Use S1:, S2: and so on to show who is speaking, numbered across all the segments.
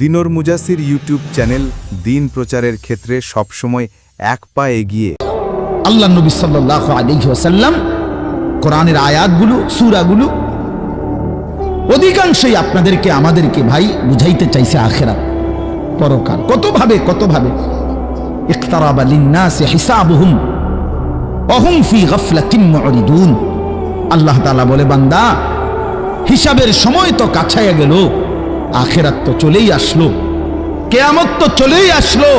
S1: দিনর মুজাসির YouTube channel দিন প্রচারের ক্ষেত্রে সবসময় এক পা এগিয়ে।
S2: আল্লাহ নবী সাল্লাল্লাহু আলাইহি ওয়াসাল্লাম কোরআনের আয়াতগুলো সূরাগুলো অধিকাংশই আপনাদেরকে আমাদেরকে ভাই বুঝাইতে চাইছে আখিরাত পরকাল। কত ভাবে ইকতারাবা লিন-নাসি হিসাবুহুম ওয়া হুম ফি গাফলাতিন মুরিদুন। আল্লাহ তাআলা বলে, বান্দা হিসাবের সময় তো কাছায়া গেল, আখিরাত তো চলেই আসলো, কিয়ামত তো চলেই আসলো,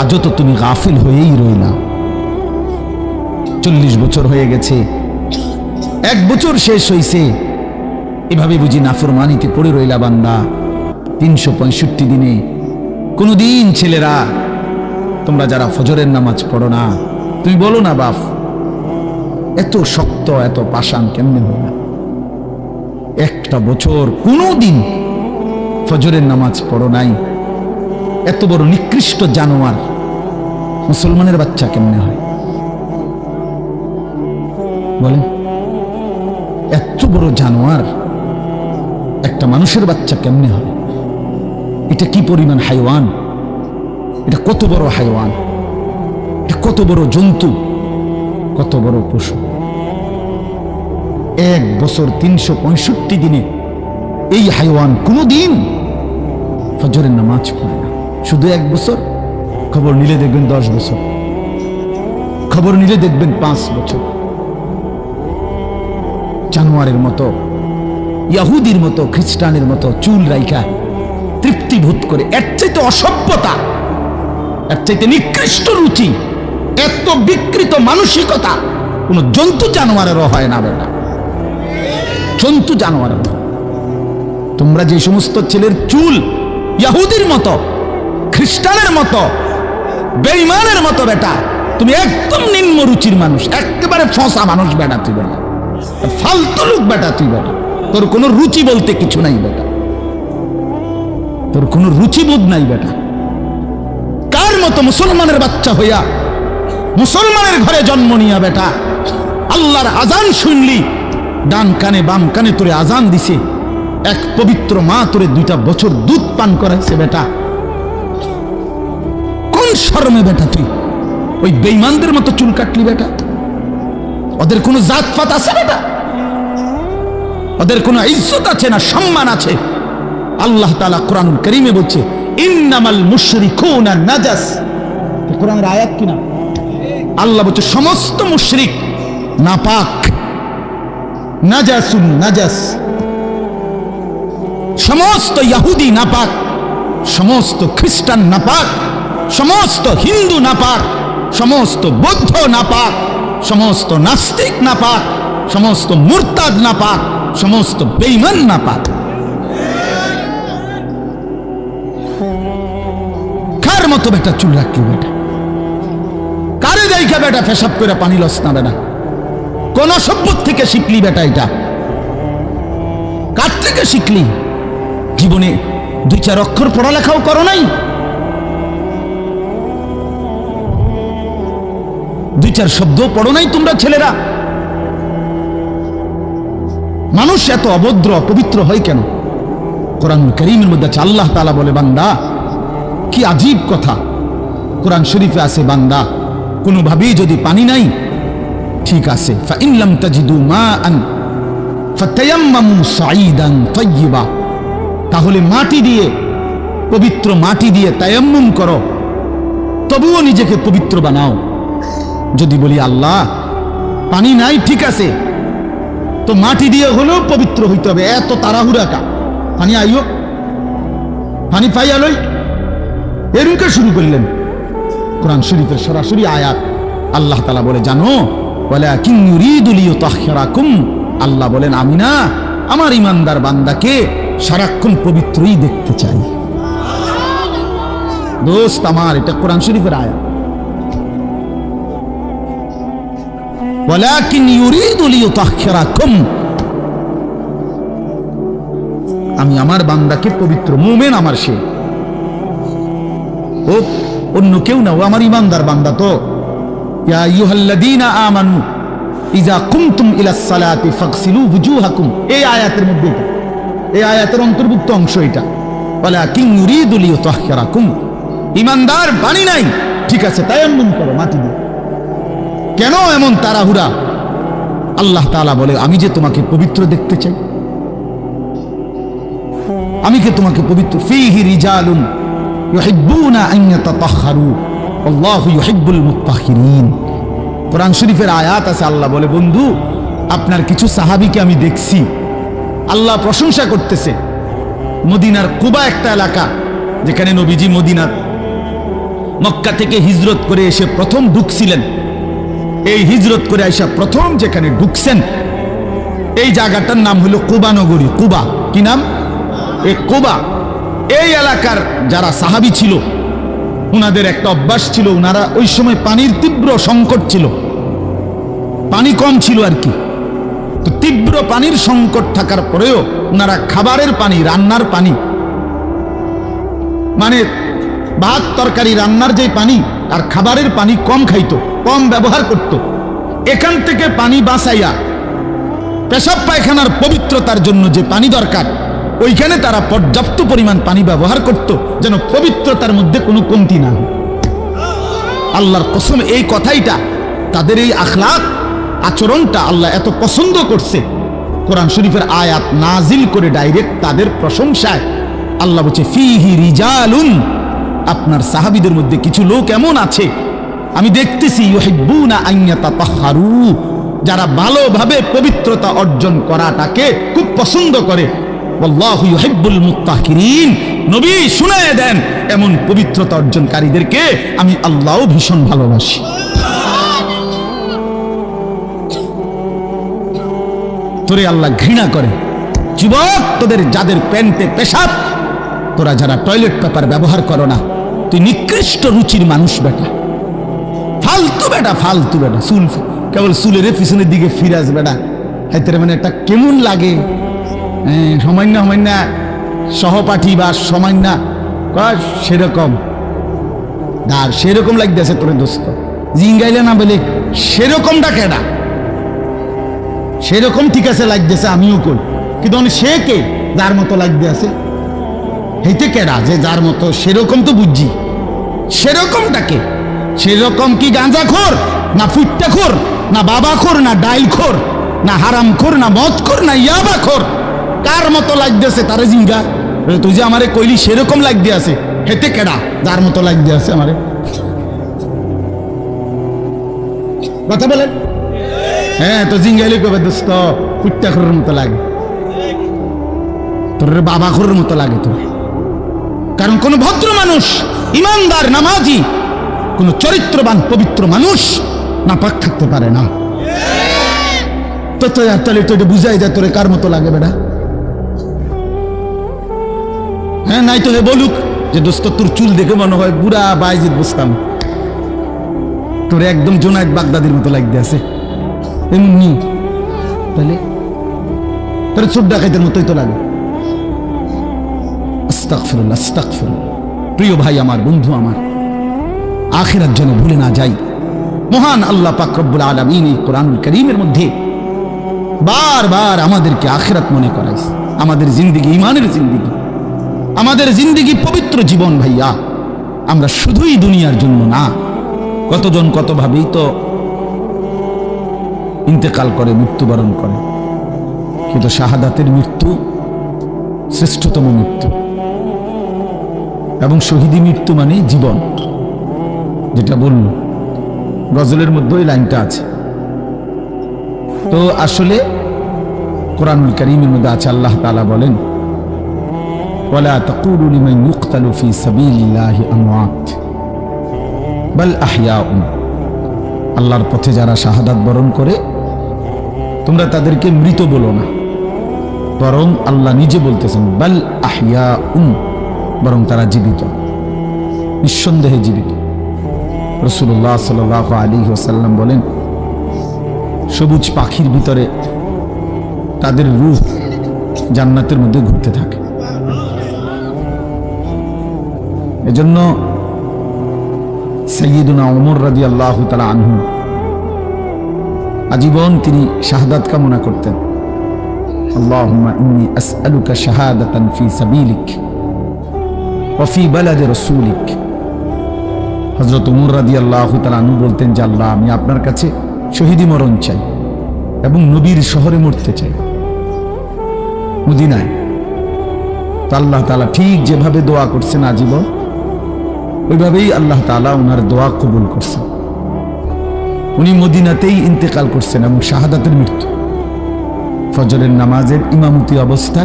S2: আজও তো তুমি গাফিল হয়েই রইলা। 40 বছর হয়ে গেছে, 1 বছর শেষ হইছে, এভাবে বুঝি নাফরমানিতে পড়ে রইলা বান্দা। 365 দিনে কোনদিন ছেলেরা তোমরা যারা ফজরের নামাজ পড়ো না, তুমি বলো না বাপ এত শক্ত এত পাষাণ কেমনে হয় না? 1টা বছর কোনদিন ফজরের নামাজ পড়ো নাই, এত বড় নিকৃষ্ট জানোয়ার মুসলমানের বাচ্চা কেমনে হয় বলেন? এত বড় জানোয়ার একটা মানুষের বাচ্চা কেমনে হয়? এটা কি পরিমাণ হাইওয়ান, এটা কত বড় হাইওয়ান, এটা কত বড় জন্তু, কত বড় পশু। 1 বছর 365 দিনে এই হাইওয়ান কোনদিন ফজরের নামাজ পড়ে না। শুধু 1 বছর, খবর নিলে দেখবেন 10 বছর, খবর নিলে দেখবেন 5 বছর। জানোয়ারের মতো, ইহুদির মতো, খ্রিস্টানের মতো চুল রাইখা তৃপ্তিভূত করে, এর চাইতে অসভ্যতা, এর চাইতে নিকৃষ্ট রুচি, এত বিকৃত মানসিকতা কোন জন্তু জানোয়ারেরও হয় না বেটা, জন্তু জানোয়ারের। তোমরা যে সমস্ত ছেলের চুল ইহুদির মতো, খ্রিস্টানের মতো, বেঈমানের মতো বেটা, তুমি একদম নিম্ন রুচির মানুষ, একেবারে ফসা মানুষ বেটা, তুই বেটা ফালতু লোক বেটা, তুই বেটা, তোর কোনো রুচি বলতে কিছু নাই বেটা, তোর কোনো রুচিবোধ নাই বেটা। কার মতো মুসলমানের বাচ্চা হইয়া মুসলমানের ঘরে জন্ম নিয়া বেটা আল্লাহর আজান শুনলি, ডান কানে বাম কানে তোরে আজান দিছে, এক পবিত্র মা তোরে 2টা বছর দুধ পান করাইছে বেটা, কোন শরমে বেটা তুই ওই বেঈমানদের মতো চুল কাটলি বেটা? ওদের কোনো জাতপাত আছে বেটা? ওদের কোনো ইজ্জত আছে না সম্মান আছে? আল্লাহ তাআলা কোরআনুল কারীমে বলছে ইন্নামাল মুশরিকুনা নাজাস। কোরআনের আয়াত কিনা? আল্লাহ বলছে সমস্ত মুশরিক নাপাক, নাজাসুন নাজাস। সমস্ত ইহুদি নাপাক, সমস্ত খ্রিস্টান নাপাক, সমস্ত হিন্দু নাপাক, সমস্ত বৌদ্ধ নাপাক, সমস্ত নাস্তিক নাপাক, সমস্ত মুরতাদ নাপাক, সমস্ত বেঈমান নাপাক। কার মতো বেটা চুল রাখলি বেটা? কারে দেখা বেটা পেশাব করে পানি লস না বেটা? কোন সভ্যত থেকে শিখলি বেটা এটা? কার থেকে শিখলি? জীবনে 2-4 অক্ষর পড়ালেখাও করো নাই, 2-4 শব্দ পড়ো নাই তোমরা ছেলেরা? মানুষ এত অভদ্র অপবিত্র হয় কেন? কোরআনুল কারীমের মধ্যে আছে, আল্লাহ তাআলা বলে, বান্দা কি আজীব কথা, কোরআন শরীফে আছে, বান্দা কোনোভাবেই যদি পানি নাই, ঠিক আছে, ফাইন লাম তাজিদু মাআন ফাতায়াম্মামু সাঈদান তাইয়্যিবা, তাহলে মাটি দিয়ে, পবিত্র মাটি দিয়ে তায়াম্মুম করো, তবুও নিজেকে পবিত্র বানাও। যদি বলি আল্লাহ পানি নাই, ঠিক আছে, তো মাটি দিয়ে হলেও পবিত্র হইতে হবে, এত তাড়াহুড়া কা? পানি আইও, পানি পাই আলোই, এরুকে শুরু করলেন। কোরআন শরীফের সরাসরি আয়াত, আল্লাহ তাআলা বলে, জানো ওয়ালাকিন ইউরিদু লিইউতাহহিরাকুম, আল্লাহ বলেন আমি না আমার ইমানদার বান্দাকে সারাক্ষণ পবিত্রই দেখতে চাই। দোস্ত আমার, এটা কোরআন শরীফের আয়াত। ওয়ালাকিন ইউরিদু লিইউতাহহিরাকুম, আমি আমার বান্দাকে পবিত্র, মুমিন আমার সে, ও অন্য কেউ না, ও আমার ইমানদার বান্দা। তো ইয়া আইয়ুহাল্লাযীনা আমানু ইযা কুমতুম ইলাস সালাতি ফাগসিলু ওয়ুজুহাকুম, এই আয়াতের মধ্যে, এই আয়াতের অন্তর্ভুক্ত অংশ এটা। ওয়ালাকিন ইউরিদু লিইউতাহহিরাকুম। ঈমানদার পানি নাই, ঠিক আছে তায়াম্মুম করো মাটি দিয়ে। কেন এমন তাড়াহুড়া? আল্লাহ তাআলা বলে, আমি যে তোমাকে পবিত্র দেখতে চাই, আমি কি তোমাকে পবিত্র। ফীহি রিজালুন ইউহিব্বুনা আন ইয়াতাতাহহারু আল্লাহু ইউহিব্বুল মুত্তাহহিরিন। কোরআন শরীফের আয়াত আছে, আল্লাহ বলে, বন্ধু আপনার কিছু সাহাবীকে আমি দেখছি, আল্লাহ প্রশংসা করতেছে। মদিনার কুবা একটা এলাকা, যেখানে নবীজি মদিনার মক্কা থেকে হিজরত করে এসে প্রথম ঢুকছিলেন। এই হিজরত করে এসে প্রথম যেখানে ঢুকছেন, এই জায়গাটার নাম হলো কুবা নগরী। কুবা কি নাম? এই কুবা। এই এলাকার যারা সাহাবী ছিল, উনাদের একটা অভ্যাস ছিল, উনারা ওই সময় পানির তীব্র সংকট ছিল, পানি কম ছিল আর কি। তো তীব্র পানির সংকট থাকার পরেও উনারা খাবারের পানি, রান্নার পানি, মানে ভাত তরকারি রান্নার যে পানি আর খাবারের পানি কম খাইতো, কম ব্যবহার করত। এখান থেকে পানি বাঁচাইয়া পেশাব পায়খানার পবিত্রতার জন্য যে পানি দরকার, ওইখানে তারা পর্যাপ্ত পরিমাণ পানি ব্যবহার করত, যেন পবিত্রতার মধ্যে কোনো কমতি না হয়। আল্লাহর কসম, এই কথাইটা, তাদের এই আখলাক আচরণটা আল্লাহ এত পছন্দ করছে, কোরআন শরীফের আয়াত নাজিল করে ডাইরেক্ট তাদের প্রশংসায় আল্লাহ বলছে, ফীহি রিজালুন, আপনার সাহাবীদের মধ্যে কিছু লোক এমন আছে আমি দেখতেছি, ইউহিব্বুনা আন ইয়াতাতাহহারু, যারা ভালোভাবে পবিত্রতা অর্জন করাটাকে খুব পছন্দ করে। আল্লাহু ইউহিব্বুল মুত্তাহহিরিন, নবী শুনায়ে দেন, এমন পবিত্রতা অর্জনকারীদেরকে আমি আল্লাহও ভীষণ ভালোবাসি। তোরে আল্লাহ ঘৃণা করে। যুবক, তোদের যাদের প্যান্টে পেশাব, তোরা যারা টয়লেট পেপার ব্যবহার করো না, তুই নিকৃষ্ট রুচির মানুষ বেটা, ফালতু বেটা, ফালতু বেটা। চুল কেবল চুলের পিছনের দিকে ফিরাস বেটা, হাইতে মানে একটা কেমন লাগে। সামান্য সামান্য সহপাঠী বা সামান্য সেরকম আর সেরকম লাগতেছে তোর দোস্ত, জিঙ্গাইলে না বলে সেরকমটা কেডা? সেরকম ঠিক আছে লাগতেছে, আমিও কই, কিন্তু সে কে যার মতো লাগতে আছে? হেইতে কেডা যে যার মতো? সেরকম তো বুঝছি, সেরকমটাকে। সেরকম কি গাঁজাখোর, না ফুট্টাখোর, না বাবাখোর, না ডাইলখোর, না হারামখোর, না মদখোর, না ইয়াবাখোর? কার মতো লাগতেছে তারে জিঙ্গা। তুই যে আমারে কইলি সেরকম লাগতে আছে, হেতে কেডা যার মতো লাগতে আছে আমারে? কথা বলেন। হ্যাঁ, তো জিঙ্গাইলে কবে দোস্ত ফুট্টাখোরের মতো লাগে, তোর বাবাখোরের মতো লাগে তোর। কারণ কোন ভদ্র মানুষ, ইমানদার, নামাজি, কোন চরিত্রবান পবিত্র মানুষ নাপাক থাকতে পারে না। তো তাহলে তো এটা বুঝাই যায় তোরে কার মতো লাগে বেটা। হ্যাঁ, নাই তো বলুক যে দোস্ত তোর চুল দেখে মনে হয় বুড়া বাইজিদ বুঝতাম, তোর একদম জোনায়েদ বাগদাদির মতো লাগতে আছে, এমনি তাহলে তোর চোখ ডাকাইতের মতোই তো লাগে। আস্তাগফিরুল্লাহ, আস্তাগফিরুল্লাহ। প্রিয় ভাই আমার, বন্ধু আমার, আখিরাত যেন ভুলে না যাই। মহান আল্লাহ পাক রব্বুল আলামিন এই কোরআনুল কারীমের মধ্যে বারবার আমাদেরকে আখিরাত মনে করাইছে। আমাদের জিন্দেগি ঈমানের জিন্দেগি, আমাদের জিন্দেগি পবিত্র জীবন ভাইয়া। আমরা শুধুই দুনিয়ার জন্য না, কতজন কতভাবেই তো ইন্তেকাল করে, মৃত্যুবরণ করে, কিন্তু শাহাদাতের মৃত্যু শ্রেষ্ঠতম মৃত্যু। এবং শহীদি মৃত্যু মানে জীবন, যেটা বলল গজলের মধ্যে ওই লাইনটা আছে। তো আসলে কোরআনুল কারীমের মধ্যে আছে, আল্লাহ তাআলা বলেন, ওয়ালা তাকুলু লিমান ইউকতালু ফি সাবিলিল্লাহি আমওয়াত বাল আহইয়াউন। আল্লাহর পথে যারা শাহাদাত বরণ করে, তোমরা তাদেরকে মৃত বলো না, বরং আল্লাহ নিজে বলতেছেন বাল আহইয়াউন, বরং তারা জীবিত, নিঃসন্দেহে জীবিত। রাসূলুল্লাহ সাল্লাল্লাহু আলাইহি ওয়াসাল্লাম বলেন, সবুজ পাখির ভিতরে তাদের রূহ জান্নাতের মধ্যে ঘুরতে থাকে। এজন্য সাইয়্যিদুনা ওমর রাদিয়াল্লাহু তাআলা আনহু আজীবন তিনি শাহাদাত কামনা করতেন। আল্লাহুম্মা ইন্নী আসআলুকা শাহাদাতান ফি সাবিলিক ওয়াফি বালাদে রাসূলিক। হযরত উমর রাদিয়াল্লাহু তাআলা আনহু বলতেন যে আল্লাহ, আমি আপনার কাছে শহীদি মরণ চাই এবং নবীর শহরে মরতে চাই, মদিনায়। তো আল্লাহ তাআলা ঠিক যেভাবে দোয়া করছেন আজীবন, ওইভাবেই আল্লাহ তাআলা ওনার দোয়া কবুল করছেন। উনি মদিনাতেই ইন্তেকাল করছেন এবং শাহাদাতের মৃত্যু। ফজরের নামাজের ইমামতি অবস্থা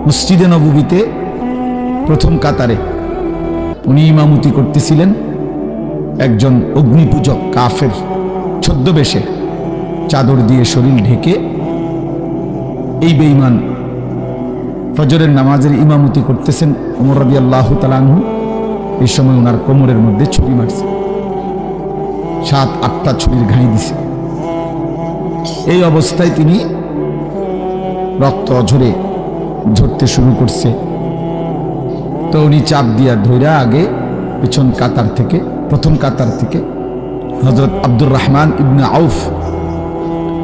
S2: মসজিদে নববীতে প্রথম কাতারে উনি ইমামতি করতেছিলেন। একজন অগ্নিপূজক কাফের ছদ্মবেশে চাদর দিয়ে শরীর ঢেকে এই বেঈমান ফজরের নামাজের ইমামতি করতেছেন ওমর রাদিয়াল্লাহু তাআলা আনহু। এই সময় ওনার কোমরের মধ্যে ছুরি মারছে, 7-8টা ছুরির ঘাই দিছে। এই অবস্থায় তিনি রক্ত ঝরতে শুরু করছে। তো উনি চাপ দিয়া ধইরা আগে পেছন কাতার থেকে, প্রথম কাতার থেকে হযরত আব্দুর রহমান ইবনে আউফ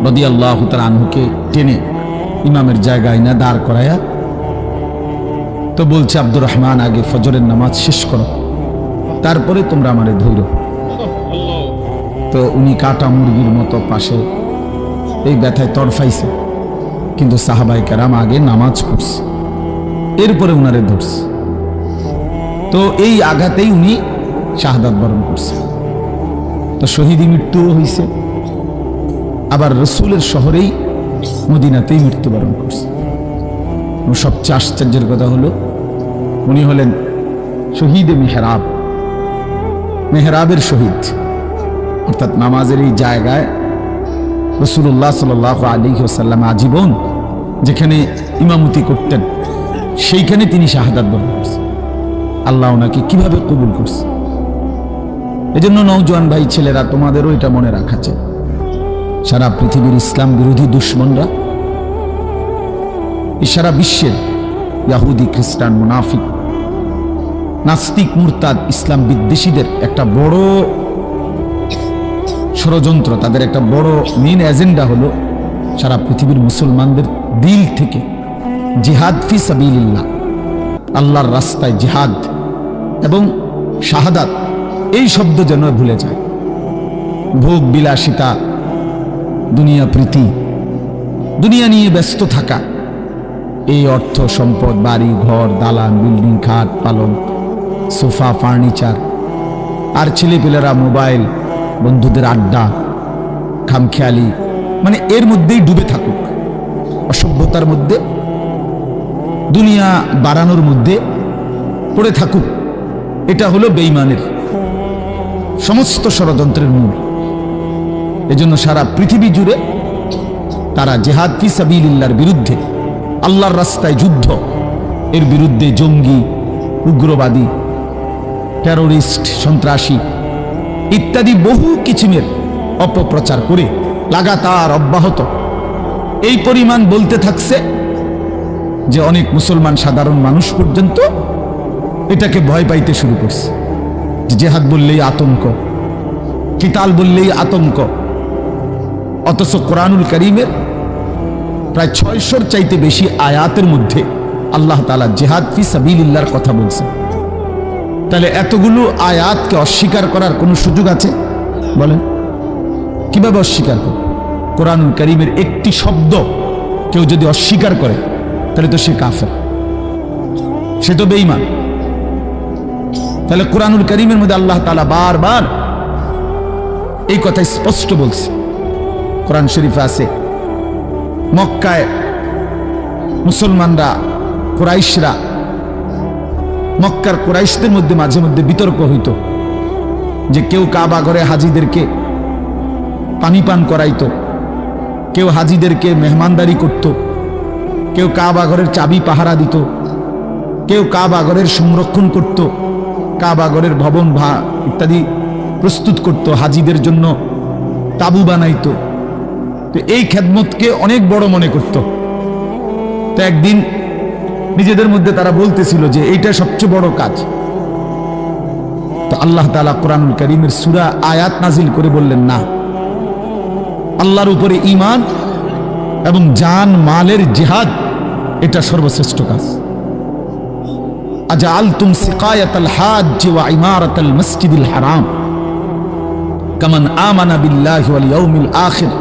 S2: রাদিয়াল্লাহু তাআলা আনহুকে টেনে ইমামের জায়গায় না দাঁড় করায়া, তো বলছে আব্দুর রহমান আগে ফজরের নামাজ শেষ করো, তারপরে তোমরা আমারে ধইরো। তো উনি কাটা মুরগির মতো পাশে এই ব্যথায় তড়ফাইছে, কিন্তু সাহাবায়ে কেরাম আগে নামাজ পড়ছে, এরপরে উনারে ধরছে। তো এই আঘাতেই উনি শাহাদাত বরণ করছে। তো শহীদি মৃত্যুও হয়েছে, আবার রসুলের শহরেই মদিনাতেই মৃত্যুবরণ করছে। এবং সবচেয়ে আশ্চর্যের কথা হলো উনি হলেন শহীদে মেহরাব, মেহরাবের শহীদ। অর্থাৎ নামাজের এই জায়গায় রাসূলুল্লাহ সাল্লাল্লাহু আলাইহি ওয়াসাল্লাম আজীবন যেখানে ইমামতি করতেন, সেইখানে তিনি শাহাদাত বরণ করছেন। আল্লাহ ওনাকে কিভাবে কবুল করছে। এজন্য নওজোয়ান ভাই ছেলেরা, তোমাদেরও এটা মনে রাখা চাই, সারা পৃথিবীর ইসলাম বিরোধী দুশ্মনরা, সারা বিশ্বের ইহুদি, খ্রিস্টান, মুনাফিক, নাস্তিক, মুরতাদ, ইসলাম বিদ্বেষীদের একটা বড় ষড়যন্ত্র, তাদের একটা বড় মেইন এজেন্ডা হলো সারা পৃথিবীর মুসলমানদের দিল থেকে জিহাদ ফি সাবিলিল্লাহ, আল্লাহর রাস্তায় জিহাদ এবং শাহাদাত, এই শব্দ যেন ভুলে যায়। ভোগ বিলাসিতা, দুনিয়া প্রীতি, দুনিয়া নিয়ে ব্যস্ত থাকা, এই অর্থ সম্পদ, বাড়ি ঘর, দালান, বিল্ডিং, খাট পালন, সোফা, ফার্নিচার, আর ছেলেপেলেরা মোবাইল, বন্ধুদের আড্ডা, খামখেয়ালি, মানে এর মধ্যেই ডুবে থাকুক, অসভ্যতার মধ্যে, দুনিয়া বাড়ানোর মধ্যে পড়ে থাকুক। এটা হলো বেঈমানের সমস্ত ষড়যন্ত্রের মূল। এজন্য সারা পৃথিবী জুড়ে তারা জিহাদ ফি সাবিলিল্লাহর বিরুদ্ধে, আল্লাহর রাস্তায় যুদ্ধ, এর বিরুদ্ধে জঙ্গি, উগ্রবাদী, টেরোরিস্ট, সন্ত্রাসী ইত্যাদি বহু কিসিমের অপপ্রচার করে লাগাতার অব্যাহত এই পরিমাণ বলতে থাকছে যে অনেক মুসলমান সাধারণ মানুষ পর্যন্ত এটাকে ভয় পাইতে শুরু করছে। জিহাদ বললেই আতঙ্ক, কিতাল বললেই আতঙ্ক। অথচ কোরআনুল কারীমের প্রায় 600-র চাইতে বেশি আয়াতের মধ্যে আল্লাহ তাআলা জিহাদ ফি সাবিলিল্লাহর কথা বলছেন। তাহলে এতগুলো আয়াতকে অস্বীকার করার কোনো সুযোগ আছে? বলেন, কিভাবে অস্বীকার করে? কোরআনুল কারীমের একটি শব্দ কেউ যদি অস্বীকার করে তাহলে তো সে কাফের, সে তো বেঈমান। তাহলে কোরআনুল কারীমের মধ্যে আল্লাহ তাআলা বারবার এই কথা স্পষ্ট বলছে। কোরআন শরীফে আছে, মক্কায় মুসলমানরা, কুরাইশরা, মক্কার কুরাইশদের মধ্যে মাঝে মধ্যে বিতর্ক হইত যে কেউ কাবা ঘরে হাজিদেরকে পানি পান করাইতো, কেউ হাজিদেরকে মেহমানদারি করত, কেউ কাবা ঘরের চাবি পাহারা দিত, কেউ কাবা ঘরের সংরক্ষণ করত, কাবা ঘরের ভবন ইত্যাদি প্রস্তুত করত, হাজিদের জন্য তাবু বানাইতো। তো এই খেদমতকে অনেক বড় মনে করত। তো একদিন নিজেদের মধ্যে তারা বলতেছিল যে এইটা সবচেয়ে বড় কাজ। তো আল্লাহ তাআলা কোরআনুল কারীমের সূরা আয়াত নাজিল করে বললেন, না, আল্লাহর উপরে ঈমান এবং জান মালের জিহাদ এটা সর্বশ্রেষ্ঠ কাজ। আজআলতুম সিকায়াতাল হাজ্জ ওয়া ইমারাতাল মসজিদিল হারাম কামান আমানা বিল্লাহি ওয়াল ইয়াউমিল আখির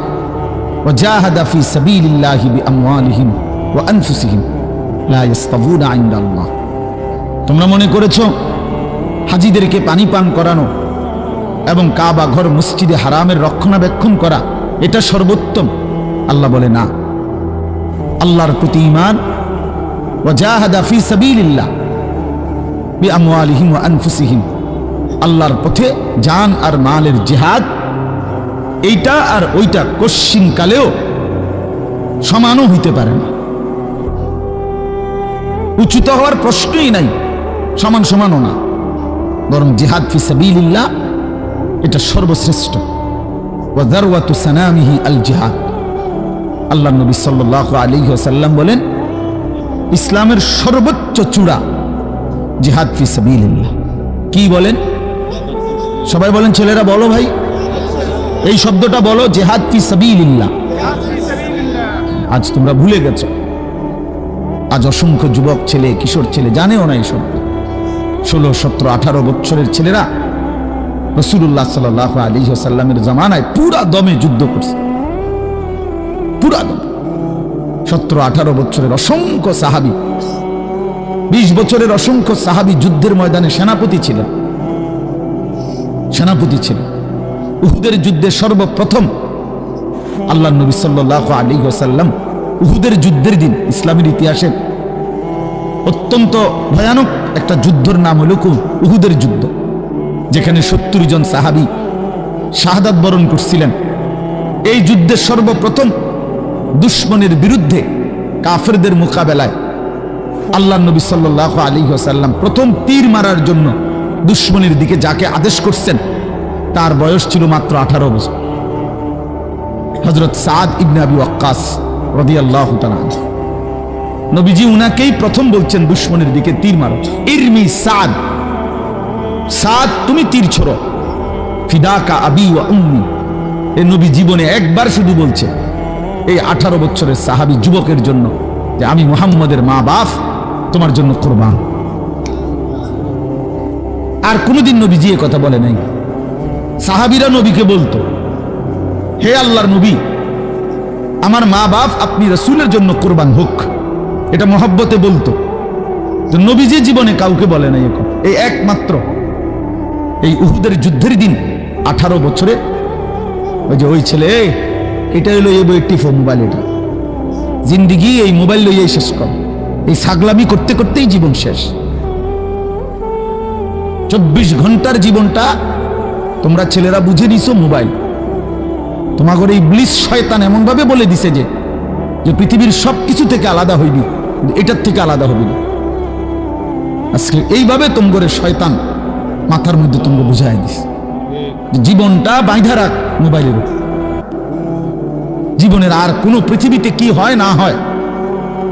S2: ওয়া জাহাদা ফি সাবিলিল্লাহি বিআমওয়ালিহিম ওয়া আনফুসিহিম লা ইস্তাবুনা ইনদাল্লাহ। তোমরা মনে করেছো হাজীদেরকে পানি পান করানো এবং কাবা ঘর মসজিদে হারামের রক্ষণাবেক্ষণ করা এটা সর্বোত্তম? আল্লাহ বলে না। আল্লাহর প্রতি ঈমান, ওয়া জাহাদা ফি সাবিলিল্লাহ বিআমওয়ালিহিম ওয়া আনফুসিহিম, আল্লাহর পথে জান আর মালের জিহাদ, এইটা আর ওইটা কশ্চিন কালেও সমানও হইতে পারে না। উচ্চত হওয়ার প্রশ্নই নাই, সমান সমানও না, বরং জিহাদ ফি সাবিলিল্লাহ এটা সর্বশ্রেষ্ঠ। ওয়া যারওয়াতু সানামিহি আল জিহাদ। আল্লাহ নবী সাল্লাল্লাহু আলাইহি ওয়াসাল্লাম বলেন, ইসলামের সর্বোচ্চ চূড়া জিহাদ ফি সাবিলিল্লাহ। কি বলেন? সবাই বলেন, ছেলেরা বলো ভাই, এই শব্দটা বলো, জিহাদ ফি সাবিলিল্লাহ। আজ তোমরা ভুলে গেছো। আজ অসংখ্য যুবক ছেলে, কিশোর ছেলে জানেও না এই শব্দ। 16, 17, 18 বছরের ছেলেরা রাসূলুল্লাহ সাল্লাল্লাহু আলাইহি ওয়াসাল্লামের জামানায় পুরা দমে যুদ্ধ করছে, পুরা দমে। 17, 18 বছরের অসংখ্য সাহাবী, 20 বছরের অসংখ্য সাহাবী যুদ্ধের ময়দানে সেনাপতি ছিলেন। উহুদের যুদ্ধে সর্বপ্রথম আল্লাহর নবী সাল্লাল্লাহু আলাইহি ওয়াসাল্লাম উহুদের যুদ্ধের দিন, ইসলামের ইতিহাসের অত্যন্ত ভয়ানক একটা যুদ্ধের নাম হলো উহুদের যুদ্ধ, যেখানে 70 জন সাহাবী শাহাদাত বরণ করছিলেন। এই যুদ্ধে সর্বপ্রথম দুশমনের বিরুদ্ধে কাফেরদের মোকাবেলায় আল্লাহর নবী সাল্লাল্লাহু আলাইহি ওয়াসাল্লাম প্রথম তীর মারার জন্য দুশমনের দিকে যাকে আদেশ করছেন তার বয়স ছিল মাত্র 18 বছর। হযরত সাদ ইবনে আবি ওয়াক্কাস রাদিয়াল্লাহু তাআলা আনহু। নবীজি উনাকেই প্রথম বলছেন দুশমনের দিকে তীর মারো। ইরমি সাদ, সাদ তুমি তীর ছোড়ো। ফিদাকা আবি ওয়া উম্মি। এই নবী জীবনে একবার শুধু বলছে এই 18 বছরের সাহাবী যুবকের জন্য যে আমি মুহাম্মদের মা বাপ তোমার জন্য কুরবান। আর কোনোদিন নবীজি এ কথা বলে নাই। সাহাবীরা নবীকে বলতো, হে আল্লাহর নবী, আমার মা বাপ আপনি রাসূলের জন্য কুরবান হোক, এটা মহব্বতে বলতো। তো নবীজি জীবনে কাউকে বলে নাই এ কথা। এই একমাত্র এই উহুদের যুদ্ধের দিন 18 বছরের ওই ছেলে, এটা হলো এই বই টিফো মোবাইল, এটা জিন্দিগি এই মোবাইল লইয়াই শেষ কর। এই ছাগলামি করতে করতেই জীবন শেষ। 24 ঘন্টার জীবনটা তোমরা ছেলেরা বুঝে নিছো মোবাইল। তোমাদের এই ইবলিস শয়তান এমন ভাবে বলে দিছে যে পৃথিবীর সবকিছু থেকে আলাদা হইবি, এটার থেকে আলাদা হবি না। আজকে এইভাবে তোমাদের শয়তান মাথার মধ্যে তোমরা বুঝাই দিস জীবনটা বাইধা রাখ মোবাইলের উপর। জীবনের আর কোনো পৃথিবীতে কি হয় না হয়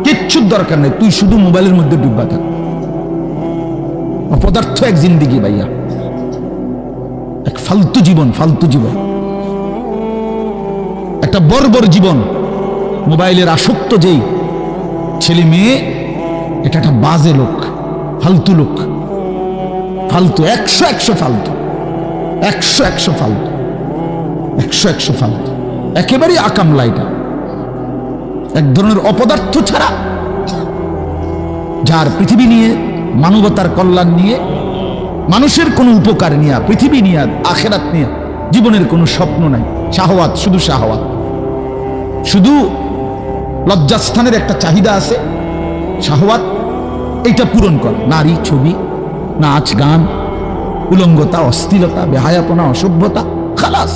S2: কিচ্ছুর দরকার নেই, তুই শুধু মোবাইলের মধ্যে ডুববা থাক। অপদার্থ এক জিন্দিগি ভাইয়া, এক ফালতু জীবন, একটা বর্বর জীবন। মোবাইলের আসক্ত যেই ছেলে মেয়ে, এটা একটা বাজে লোক, ফালতু লোক, ফালতু 100 ফালতু, 100 ফালতু, 100 ফালতু, একেবারেই আকামলা। এটা এক ধরনের অপদার্থ ছাড়া, যার পৃথিবী নিয়ে, মানবতার কল্যাণ নিয়ে, মানুষের কোনো উপকার নিয়ে, পৃথিবী নিয়ে, আখেরাত নিয়ে জীবনের কোনো স্বপ্ন নাই। শাহওয়াত, শুধু শাহওয়াত, শুধু লজ্জাস্থানের একটা চাহিদা আছে, শাহওয়াত, এইটা পূরণ করে। নারী, ছবি, নাচ, গান, উলঙ্গতা, অশ্লীলতা, বেহায়াপনা, অসভ্যতা, খালাস।